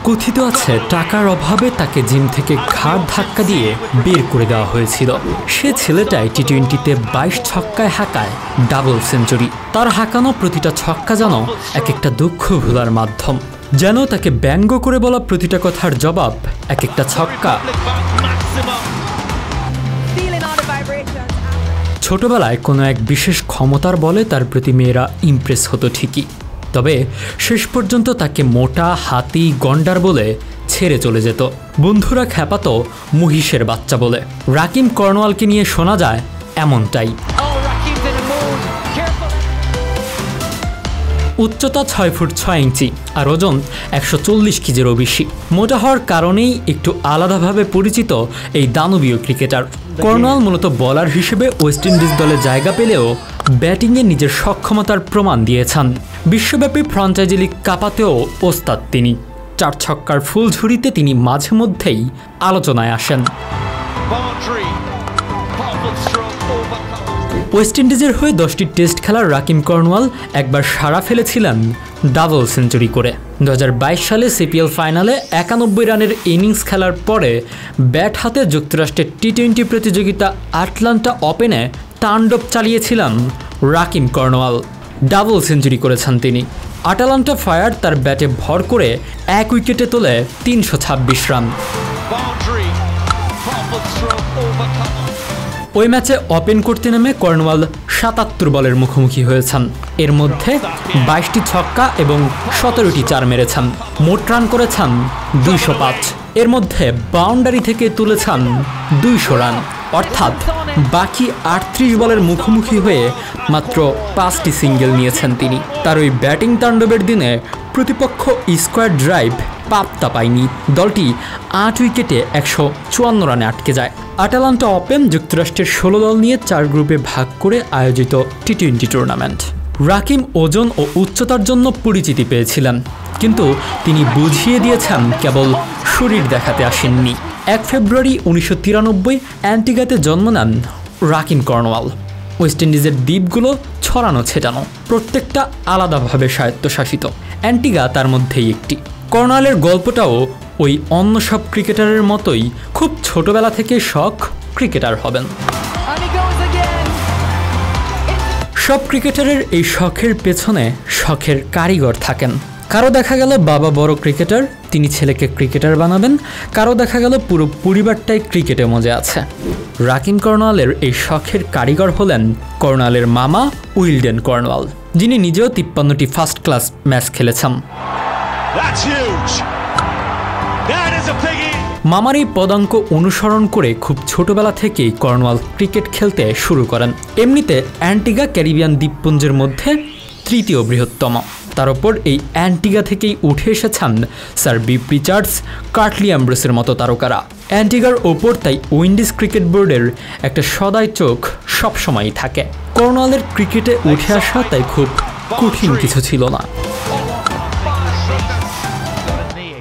কথিত আছে টাকার অভাবে তাকে জিম থেকে ঘাড় ধাক্কা দিয়ে বের করে দেওয়া হয়েছিল। সে ছেলেটাই টি-20তে 22 ছক্কায় হাঁকায় ডাবল সেঞ্চুরি। তার হাঁকানো প্রতিটা ছক্কা যেন এক একটা দুঃখ ভোলার মাধ্যম, যেন তাকে ব্যঙ্গ করে বলা প্রতিটা কথার জবাব এক একটা ছক্কা। ছোটবেলায় কোনো এক বিশেষ ক্ষমতার বলে তার প্রতি মেয়েরা ইমপ্রেস হতো ঠিকই, তবে শেষ পর্যন্ত তাকে মোটা, হাতি, গন্ডার বলে ছেড়ে চলে যেত। বন্ধুরা খ্যাপাতো মহিষের বাচ্চা বলে। রাকিম কর্নওয়ালকে নিয়ে শোনা যায় এমনটাই। উচ্চতা 6 ফুট 6 ইঞ্চি আর ওজন 140 কেজিরও বেশি। মোটা হওয়ার কারণেই একটু আলাদাভাবে পরিচিত এই দানবীয় ক্রিকেটার। কর্নওয়াল মূলত বোলার হিসেবে ওয়েস্ট ইন্ডিজ দলে জায়গা পেলেও ব্যাটিংয়ে নিজের সক্ষমতার প্রমাণ দিয়েছেন। বিশ্বব্যাপী ফ্র্যাঞ্চাইজি লিগ কাঁপাতেও ওস্তাদ তিনি। 4 ছক্কার ফুলঝুরিতে তিনি মাঝে মধ্যেই আলোচনায় আসেন। ওয়েস্ট ইন্ডিজের হয়ে 10টি টেস্ট খেলার রাকিম কর্নওয়াল একবার সাড়া ফেলেছিলেন ডাবল সেঞ্চুরি করে। 2022 সালে সিপিএল ফাইনালে 91 রানের ইনিংস খেলার পরে ব্যাট হাতে যুক্তরাষ্ট্রের টি-20 প্রতিযোগিতা আটলান্টা ওপেনে তাণ্ডব চালিয়েছিলেন রাকিম কর্নওয়াল। ডাবল সেঞ্চুরি করেছেন তিনি। আটালান্টা ফায়ার তার ব্যাটে ভর করে 1 উইকেটে তোলে 326 রান। ওই ম্যাচে ওপেন করতে নেমে কর্নওয়াল 77 বলের মুখোমুখি হয়েছেন। এর মধ্যে 22টি ছক্কা এবং 17টি চার মেরেছেন। মোট রান করেছেন 205। এর মধ্যে বাউন্ডারি থেকে তুলেছেন 200 রান, অর্থাৎ বাকি 38 বলের মুখোমুখি হয়ে মাত্র 5টি সিঙ্গেল নিয়েছেন তিনি। তার ওই ব্যাটিং তাণ্ডবের দিনে প্রতিপক্ষ স্কোয়ার ড্রাইভ পাত্তা পায়নি। দলটি 8 উইকেটে 154 রানে আটকে যায়। আটালান্টা ওপেন যুক্তরাষ্ট্রের 16 দল নিয়ে 4 গ্রুপে ভাগ করে আয়োজিত টি-20 টুর্নামেন্ট। রাকিম ওজন ও উচ্চতার জন্য পরিচিতি পেয়েছিলেন, কিন্তু তিনি বুঝিয়ে দিয়েছেন কেবল শরীর দেখাতে আসেননি। 1 ফেব্রুয়ারি 1993 অ্যান্টিগাতে জন্ম নেন রাকিম কর্নওয়াল। ওয়েস্ট ইন্ডিজের দ্বীপগুলো ছড়ানো ছেটানো, প্রত্যেকটা আলাদাভাবে স্বায়ত্তশাসিত। অ্যান্টিগা তার মধ্যেই একটি। কর্নওয়ালের গল্পটাও ওই অন্য সব ক্রিকেটারের মতোই, খুব ছোটবেলা থেকে শখ ক্রিকেটার হবেন। সব ক্রিকেটারের এই শখের পেছনে শখের কারিগর থাকেন। কারো দেখা গেল বাবা বড় ক্রিকেটার, তিনি ছেলেকে ক্রিকেটার বানাবেন। কারো দেখা গেল পুরো পরিবারটাই ক্রিকেটে মজা আছে। রাকিম কর্নওয়ালের এই শখের কারিগর হলেন কর্নওয়ালের মামা উইলডেন কর্নওয়াল, যিনি নিজেও 53টি ফার্স্ট ক্লাস ম্যাচ খেলেছেন। মামার এই পদাঙ্ক অনুসরণ করে খুব ছোটবেলা থেকেই কর্নওয়াল ক্রিকেট খেলতে শুরু করেন। এমনিতে অ্যান্টিগা ক্যারিবিয়ান দ্বীপপুঞ্জের মধ্যে 3য় বৃহত্তম। তার উপর এই অ্যান্টিগা থেকেই উঠে এসেছেন স্যার বিপ রিচার্ডস, কার্টলি অ্যাম্ব্রোসের মতো তারকারা। অ্যান্টিগার ওপর তাই উইন্ডিজ ক্রিকেট বোর্ডের একটা সদাই চোখ সবসময়ই থাকে। কর্নওয়ালের ক্রিকেটে উঠে আসা তাই খুব কঠিন কিছু ছিল না।